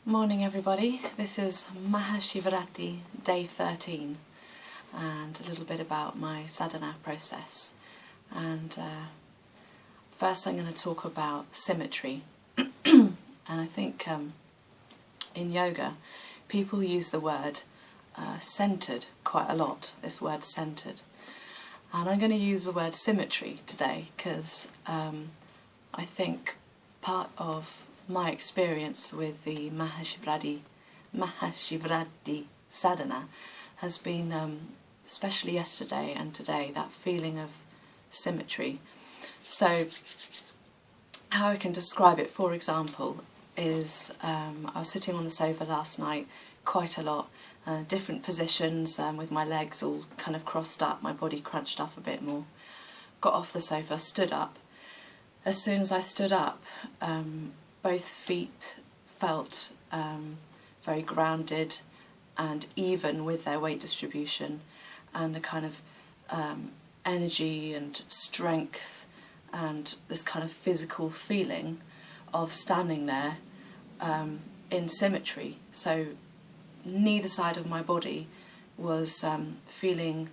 Morning everybody, this is Mahashivratri day 13 and a little bit about my sadhana process. And first I'm going to talk about symmetry. And I think in yoga people use the word centered quite a lot, this word centered. And I'm going to use the word symmetry today because I think part of my experience with the Mahashivratri Sadhana has been, especially yesterday and today, that feeling of symmetry. So how I can describe it, for example, is I was sitting on the sofa last night quite a lot, different positions with my legs all kind of crossed up, my body crunched up a bit more. Got off the sofa, stood up. As soon as I stood up, both feet felt very grounded and even with their weight distribution, and a kind of energy and strength and this kind of physical feeling of standing there in symmetry. So neither side of my body was feeling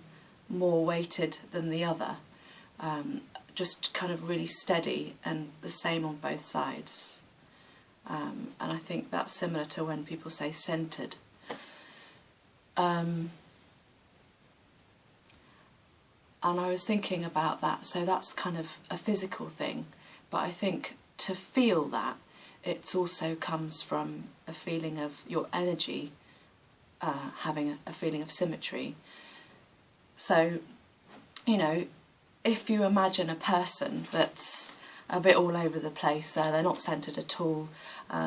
more weighted than the other, just kind of really steady and the same on both sides. And I think that's similar to when people say centered. And I was thinking about that, so that's kind of a physical thing, but I think to feel that, it also comes from a feeling of your energy having a feeling of symmetry. So, you know, if you imagine a person that's a bit all over the place, they're not centred at all,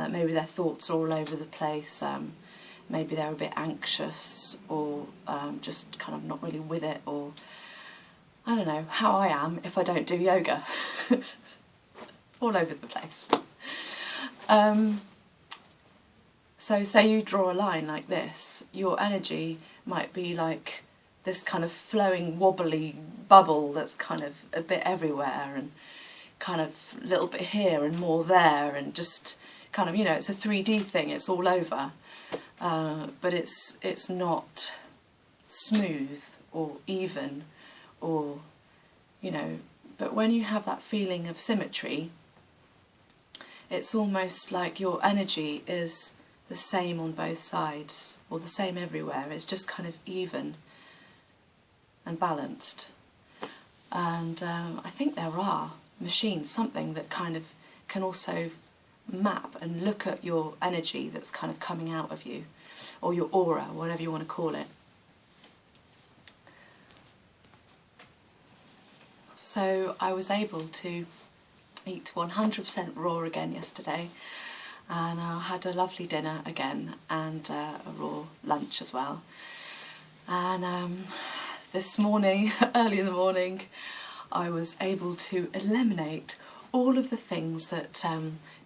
maybe their thoughts are all over the place, maybe they're a bit anxious or just kind of not really with it, or I don't know, how I am if I don't do yoga, all over the place. So say you draw a line like this, your energy might be like this kind of flowing wobbly bubble that's kind of a bit everywhere and kind of a little bit here and more there, and just kind of, you know, it's a 3D thing, it's all over, but it's not smooth or even, or, you know, but when you have that feeling of symmetry, it's almost like your energy is the same on both sides, or the same everywhere. It's just kind of even and balanced. And I think there are machines, something that kind of can also map and look at your energy that's kind of coming out of you, or your aura, whatever you want to call it. So I was able to eat 100% raw again yesterday, and I had a lovely dinner again and a raw lunch as well. And this morning, early in the morning, I was able to eliminate all of the things that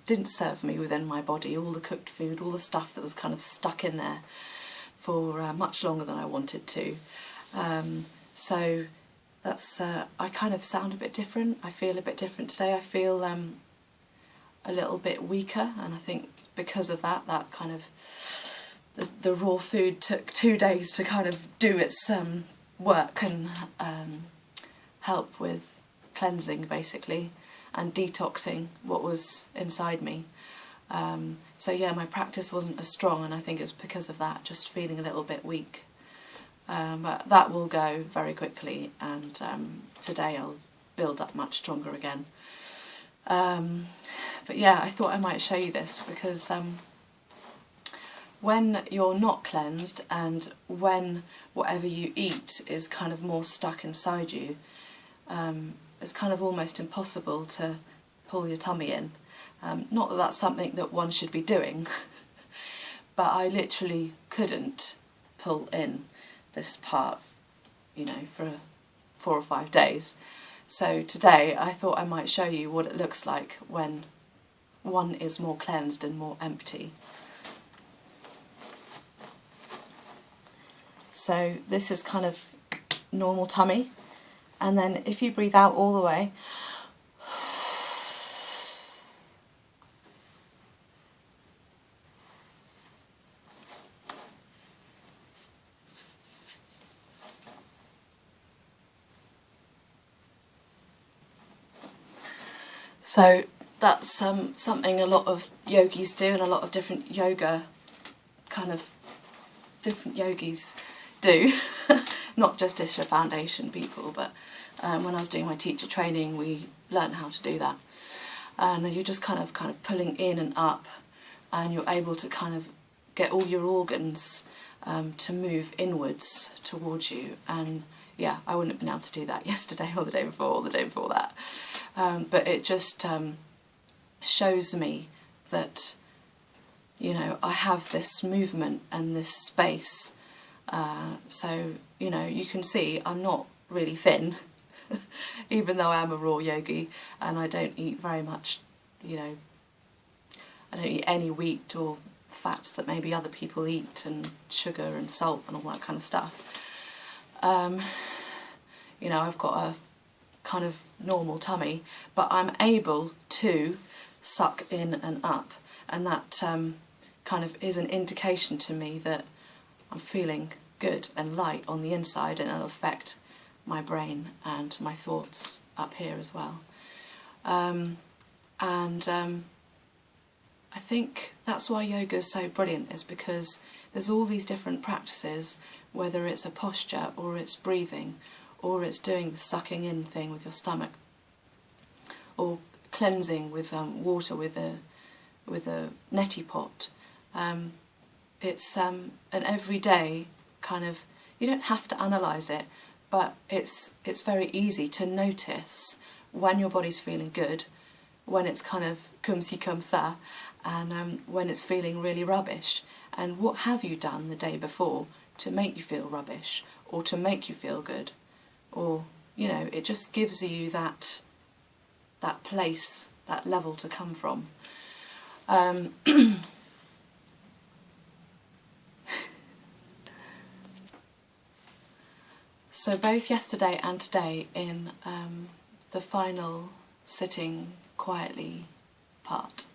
didn't serve me within my body, all the cooked food, all the stuff that was kind of stuck in there for much longer than I wanted to. So that's, I kind of sound a bit different, I feel a bit different today. I feel a little bit weaker, and I think because of that, that kind of, the raw food took 2 days to kind of do its work and help with cleansing basically and detoxing what was inside me. So yeah, my practice wasn't as strong, and I think it's because of that, just feeling a little bit weak. But that will go very quickly, and today I'll build up much stronger again. But yeah, I thought I might show you this because when you're not cleansed, and when whatever you eat is kind of more stuck inside you, it's kind of almost impossible to pull your tummy in. Not that that's something that one should be doing, but I literally couldn't pull in this part, you know, for 4 or 5 days. So today I thought I might show you what it looks like when one is more cleansed and more empty. So this is kind of normal tummy, and then if you breathe out all the way, So that's something a lot of yogis do, and a lot of different yoga kind of different yogis do, not just Isha Foundation people, but when I was doing my teacher training we learned how to do that. And you're just kind of pulling in and up, and you're able to kind of get all your organs to move inwards towards you. And yeah, I wouldn't have been able to do that yesterday or the day before or the day before that. But it just shows me that, you know, I have this movement and this space. So, you know, you can see I'm not really thin, even though I am a raw yogi, and I don't eat very much, you know, I don't eat any wheat or fats that maybe other people eat, and sugar and salt and all that kind of stuff. You know, I've got a kind of normal tummy, but I'm able to suck in and up, and that kind of is an indication to me that I'm feeling good and light on the inside, and it'll affect my brain and my thoughts up here as well. I think that's why yoga is so brilliant, is because there's all these different practices, whether it's a posture or it's breathing or it's doing the sucking in thing with your stomach, or cleansing with water with a neti pot. It's an everyday kind of, you don't have to analyse it, but it's very easy to notice when your body's feeling good, when it's kind of comme ci comme ça, and when it's feeling really rubbish. And what have you done the day before to make you feel rubbish, or to make you feel good? Or, you know, it just gives you that place, that level to come from. So both yesterday and today, in the final sitting quietly part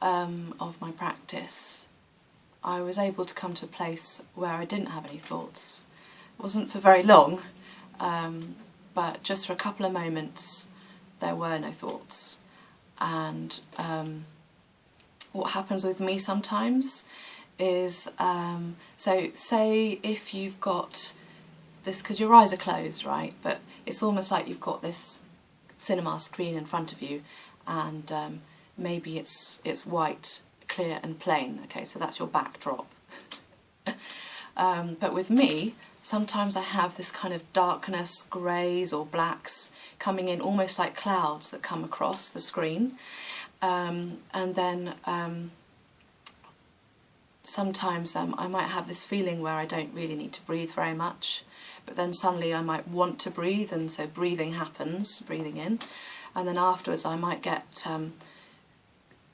of my practice, I was able to come to a place where I didn't have any thoughts. It wasn't for very long, but just for a couple of moments there were no thoughts. And what happens with me sometimes is, so say if you've got this, because your eyes are closed, right, but it's almost like you've got this cinema screen in front of you, and maybe it's white, clear and plain, okay, so that's your backdrop. But with me, sometimes I have this kind of darkness, greys or blacks coming in, almost like clouds that come across the screen. And then sometimes I might have this feeling where I don't really need to breathe very much, but then suddenly I might want to breathe, and so breathing happens, breathing in, and then afterwards I might get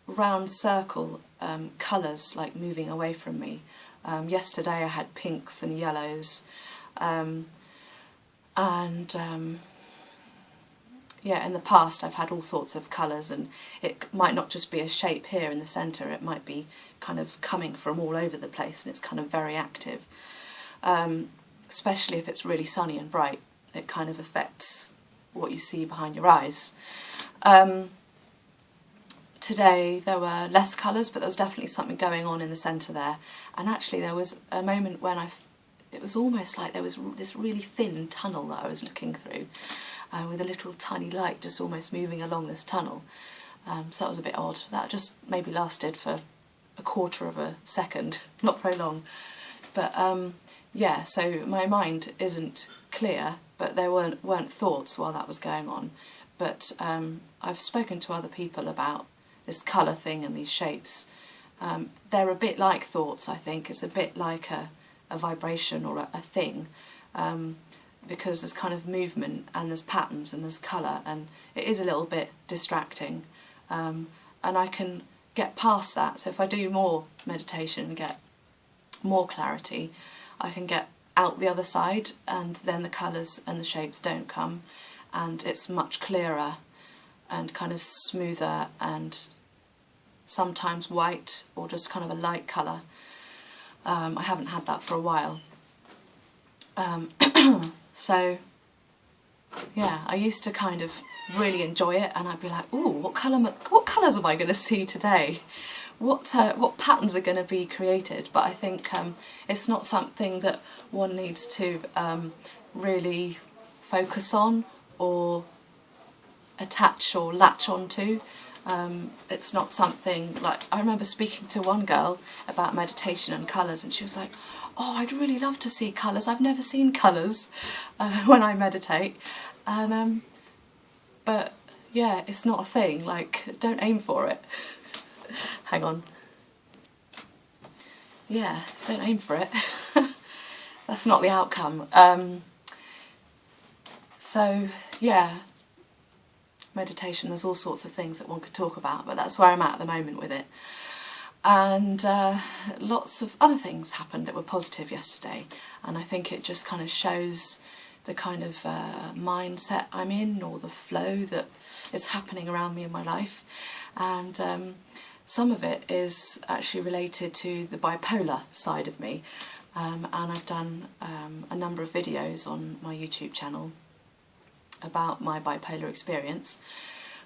round circle colours like moving away from me. Yesterday I had pinks and yellows, yeah, in the past I've had all sorts of colours, and it might not just be a shape here in the centre, it might be kind of coming from all over the place, and it's kind of very active. Especially if it's really sunny and bright, it kind of affects what you see behind your eyes. Today there were less colours, but there was definitely something going on in the centre there. And actually there was a moment when it was almost like there was this really thin tunnel that I was looking through, with a little tiny light just almost moving along this tunnel. So that was a bit odd. That just maybe lasted for a quarter of a second, not very long. But yeah, so my mind isn't clear, but there weren't thoughts while that was going on. But I've spoken to other people about this colour thing and these shapes. They're a bit like thoughts, I think. It's a bit like a vibration or a thing, because there's kind of movement and there's patterns and there's colour, and it is a little bit distracting. And I can get past that. So if I do more meditation and get more clarity, I can get out the other side, and then the colours and the shapes don't come, and it's much clearer and kind of smoother, and sometimes white or just kind of a light colour. I haven't had that for a while. So yeah, I used to kind of really enjoy it, and I'd be like, "Ooh, what colours am I going to see today? What patterns are going to be created?" But I think it's not something that one needs to really focus on or attach or latch onto. It's not something like, I remember speaking to one girl about meditation and colours, and she was like, "Oh, I'd really love to see colours. I've never seen colours when I meditate." And but yeah, it's not a thing. Like, don't aim for it. Hang on. Yeah, don't aim for it. That's not the outcome. So yeah, meditation, there's all sorts of things that one could talk about, but that's where I'm at the moment with it. And lots of other things happened that were positive yesterday, and I think it just kind of shows the kind of mindset I'm in, or the flow that is happening around me in my life. And some of it is actually related to the bipolar side of me, and I've done a number of videos on my YouTube channel about my bipolar experience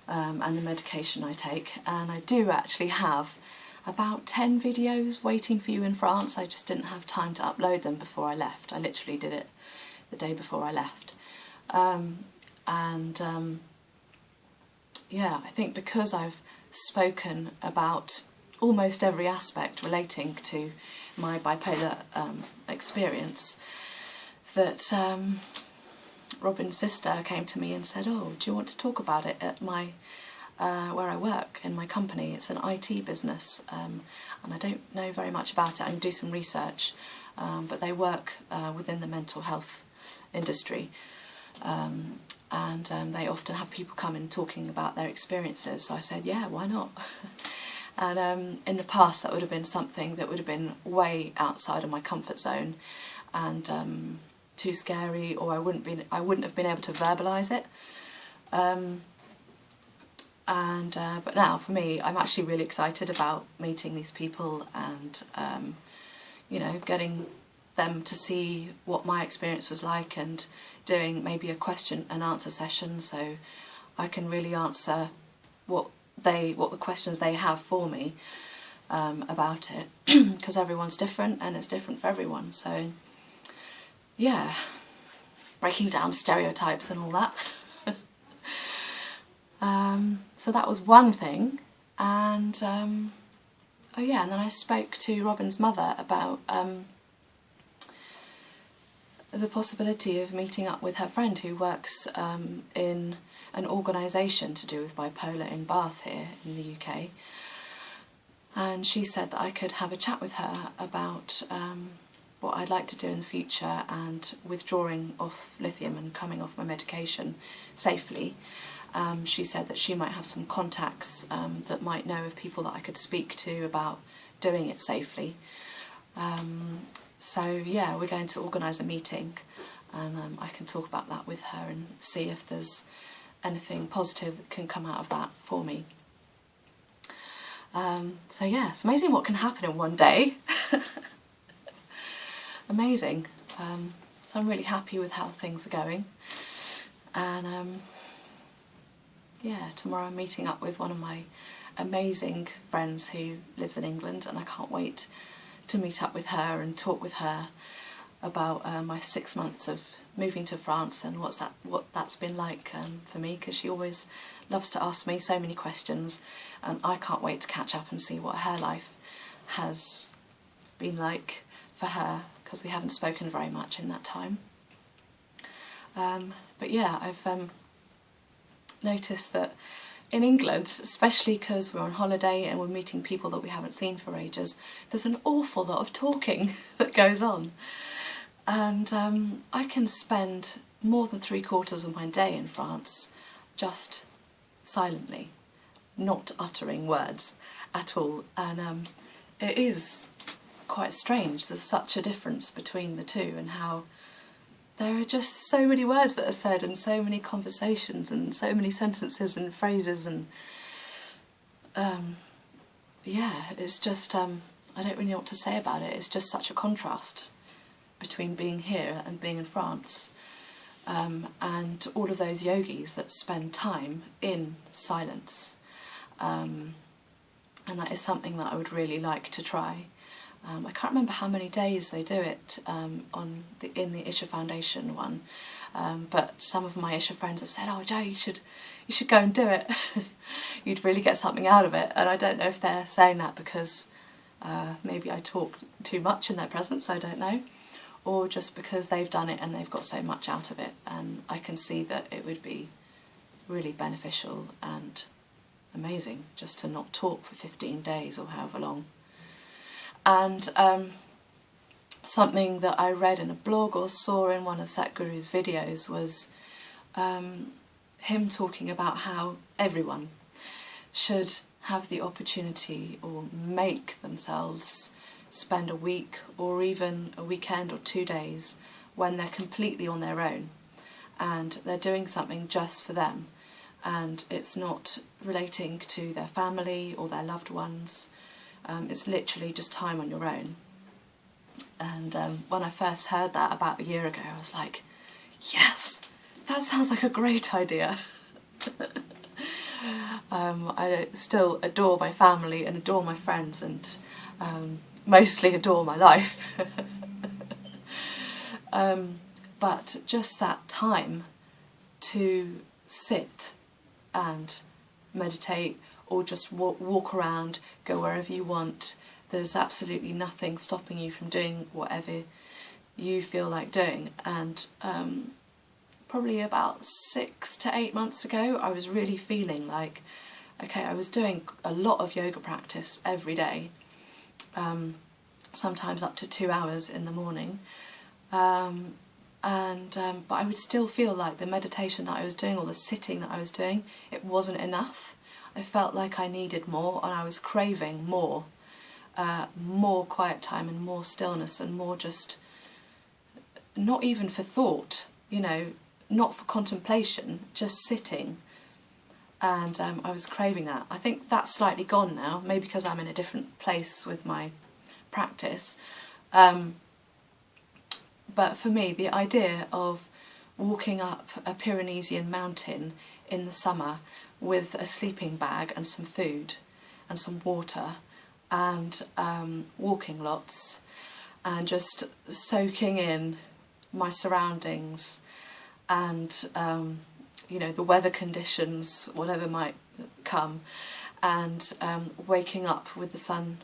and the medication I take, and I do actually have about 10 videos waiting for you in France. I just didn't have time to upload them before I left. I literally did it the day before I left. Yeah, I think because I've spoken about almost every aspect relating to my bipolar experience, that Robin's sister came to me and said, "Oh, do you want to talk about it at my where I work, in my company? It's an IT business, and I don't know very much about it. I can do some research, but they work within the mental health industry, and they often have people come in talking about their experiences." So I said, yeah, why not? And in the past that would have been something that would have been way outside of my comfort zone, and too scary, or I wouldn't have been able to verbalise it. But now for me, I'm actually really excited about meeting these people and you know, getting them to see what my experience was like, and doing maybe a question and answer session, so I can really answer what the questions they have for me about it, because everyone's different and it's different for everyone. So yeah, breaking down stereotypes and all that. So that was one thing. And oh yeah, and then I spoke to Robin's mother about the possibility of meeting up with her friend who works in an organisation to do with bipolar in Bath here in the UK. And she said that I could have a chat with her about what I'd like to do in the future, and withdrawing off lithium and coming off my medication safely. She said that she might have some contacts that might know of people that I could speak to about doing it safely. So yeah, we're going to organise a meeting, and I can talk about that with her and see if there's anything positive that can come out of that for me. So yeah, it's amazing what can happen in one day. Amazing. So I'm really happy with how things are going. And yeah, tomorrow I'm meeting up with one of my amazing friends who lives in England, and I can't wait to meet up with her and talk with her about my 6 months of moving to France and what that's been like for me, because she always loves to ask me so many questions, and I can't wait to catch up and see what her life has been like for her, because we haven't spoken very much in that time. But yeah, I've noticed that in England, especially because we're on holiday and we're meeting people that we haven't seen for ages, there's an awful lot of talking that goes on. And I can spend more than 3/4 of my day in France just silently, not uttering words at all. And it is quite strange. There's such a difference between the two, and how there are just so many words that are said, and so many conversations, and so many sentences and phrases, and yeah, it's just I don't really know what to say about it. It's just such a contrast between being here and being in France. and all of those yogis that spend time in silence. And that is something that I would really like to try. I can't remember how many days they do it in the Isha Foundation one, but some of my Isha friends have said, "Oh, Jo, you should go and do it. You'd really get something out of it." And I don't know if they're saying that because maybe I talk too much in their presence, I don't know, or just because they've done it and they've got so much out of it, and I can see that it would be really beneficial and amazing just to not talk for 15 days or however long. And something that I read in a blog or saw in one of Satguru's videos was him talking about how everyone should have the opportunity or make themselves spend a week or even a weekend or 2 days when they're completely on their own and they're doing something just for them, and it's not relating to their family or their loved ones. It's literally just time on your own. And when I first heard that about a year ago, I was like, yes, that sounds like a great idea. I still adore my family and adore my friends and mostly adore my life. But just that time to sit and meditate, or just walk around, go wherever you want. There's absolutely nothing stopping you from doing whatever you feel like doing. And probably about 6 to 8 months ago, I was really feeling like, okay, I was doing a lot of yoga practice every day, sometimes up to 2 hours in the morning. But I would still feel like the meditation that I was doing, or the sitting that I was doing, it wasn't enough. I felt like I needed more, and I was craving more quiet time and more stillness and more just, not even for thought, you know, not for contemplation, just sitting. And I was craving that. I think that's slightly gone now, maybe because I'm in a different place with my practice. But for me, the idea of walking up a Pyrenean mountain in the summer with a sleeping bag and some food and some water and walking lots and just soaking in my surroundings and you know, the weather conditions, whatever might come, and waking up with the sun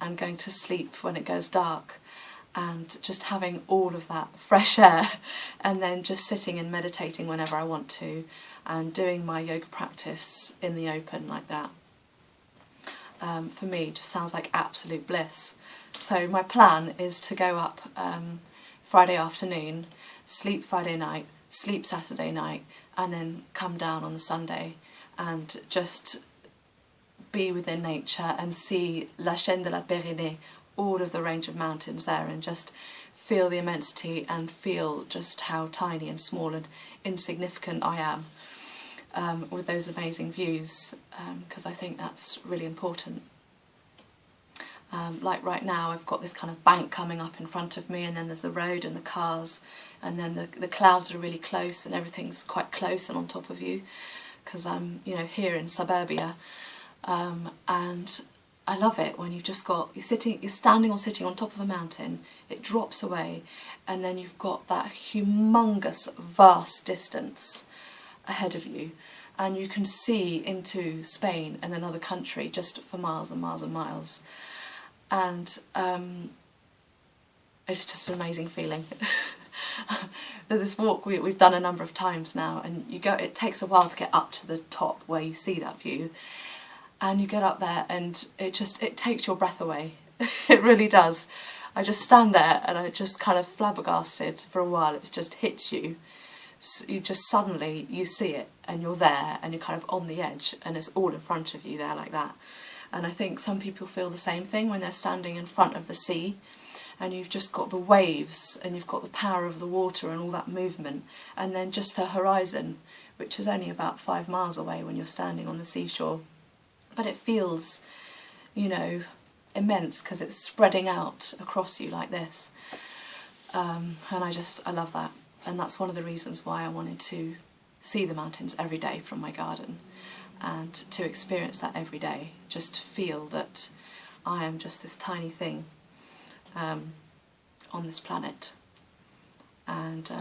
and going to sleep when it goes dark, and just having all of that fresh air, and then just sitting and meditating whenever I want to, and doing my yoga practice in the open like that. For me, just sounds like absolute bliss. So my plan is to go up Friday afternoon, sleep Friday night, sleep Saturday night, and then come down on the Sunday and just be within nature and see La Chaîne de la Pyrénées, all of the range of mountains there, and just feel the immensity and feel just how tiny and small and insignificant I am with those amazing views, because I think that's really important. Like right now, I've got this kind of bank coming up in front of me, and then there's the road and the cars, and then the clouds are really close and everything's quite close and on top of you, because I'm, you know, here in suburbia, and I love it when you've just got, you're standing or sitting on top of a mountain, it drops away, and then you've got that humongous, vast distance ahead of you, and you can see into Spain and another country just for miles and miles and miles. And it's just an amazing feeling. There's this walk we've done a number of times now, and it takes a while to get up to the top where you see that view, and you get up there and it takes your breath away. It really does. I just stand there and I just kind of flabbergasted for a while. It just hits you. You just suddenly, you see it and you're there and you're kind of on the edge and it's all in front of you there like that. And I think some people feel the same thing when they're standing in front of the sea, and you've just got the waves and you've got the power of the water and all that movement, and then just the horizon, which is only about 5 miles away when you're standing on the seashore. But it feels, you know, immense because it's spreading out across you like this. And I love that. And that's one of the reasons why I wanted to see the mountains every day from my garden, and to experience that every day, just feel that I am just this tiny thing on this planet, and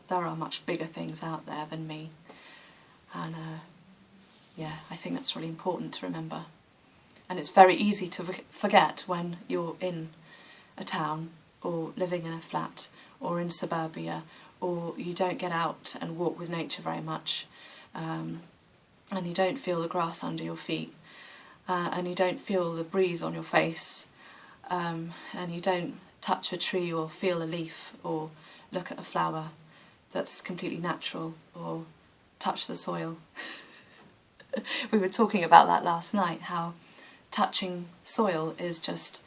there are much bigger things out there than me, and yeah, I think that's really important to remember. And it's very easy to forget when you're in a town, or living in a flat, or in suburbia, or you don't get out and walk with nature very much, and you don't feel the grass under your feet, and you don't feel the breeze on your face, and you don't touch a tree or feel a leaf or look at a flower that's completely natural, or touch the soil. We were talking about that last night, how touching soil is just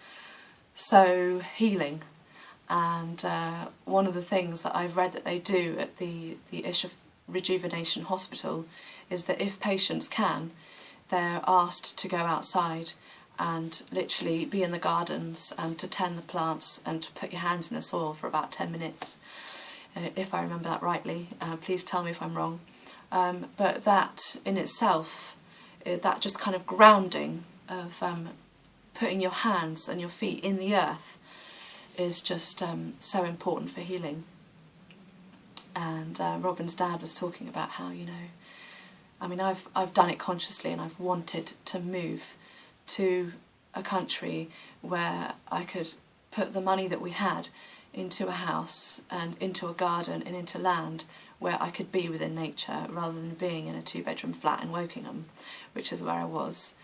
so healing. And one of the things that I've read that they do at the Isha Rejuvenation Hospital is that if patients can, they're asked to go outside and literally be in the gardens and to tend the plants and to put your hands in the soil for about 10 minutes. If I remember that rightly, please tell me if I'm wrong. But that in itself, that just kind of grounding of putting your hands and your feet in the earth is just so important for healing. And Robin's dad was talking about how, you know, I mean, I've done it consciously, and I've wanted to move to a country where I could put the money that we had into a house and into a garden and into land where I could be within nature, rather than being in a 2-bedroom flat in Wokingham, which is where I was.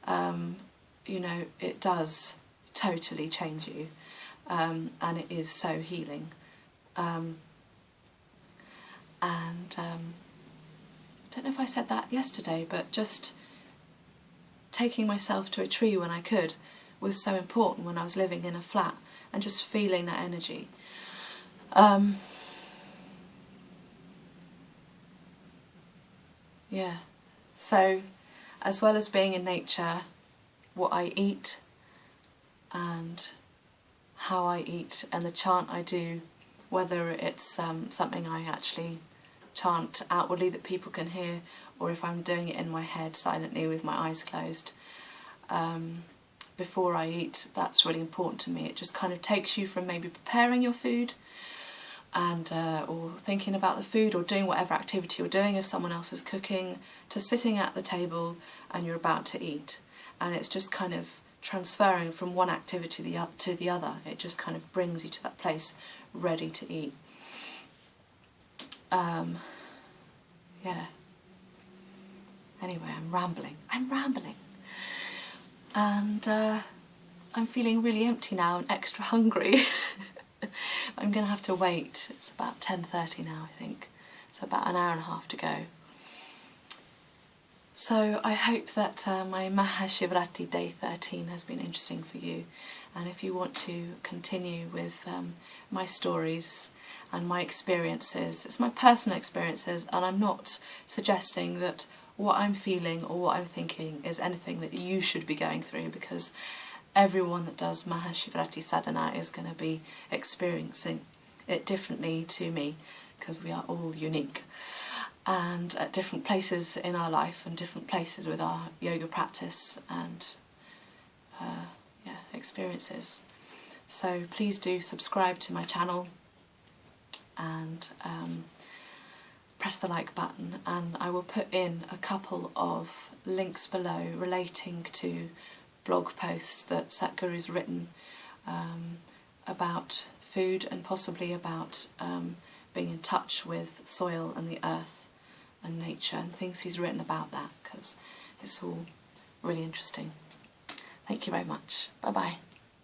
You know, it does totally change you, and it is so healing. I don't know if I said that yesterday, but just taking myself to a tree when I could was so important when I was living in a flat, and just feeling that energy. Yeah, so as well as being in nature, what I eat and how I eat, and the chant I do, whether it's something I actually chant outwardly that people can hear, or if I'm doing it in my head silently with my eyes closed before I eat, that's really important to me. It just kind of takes you from maybe preparing your food and or thinking about the food, or doing whatever activity you're doing if someone else is cooking, to sitting at the table and you're about to eat. And it's just kind of transferring from one activity to the other. It just kind of brings you to that place ready to eat. Yeah. Anyway, I'm rambling. And I'm feeling really empty now and extra hungry. I'm going to have to wait. It's about 10:30 now, I think. So about an hour and a half to go. So I hope that my Mahashivratri Day 13 has been interesting for you. And if you want to continue with my stories and my experiences, it's my personal experiences, and I'm not suggesting that what I'm feeling or what I'm thinking is anything that you should be going through, because everyone that does Mahashivratri Sadhana is going to be experiencing it differently to me, because we are all unique and at different places in our life and different places with our yoga practice and yeah, experiences. So please do subscribe to my channel and press the like button, and I will put in a couple of links below relating to blog posts that Satguru's written about food, and possibly about being in touch with soil and the earth and nature, and things he's written about that, because it's all really interesting. Thank you very much. Bye bye.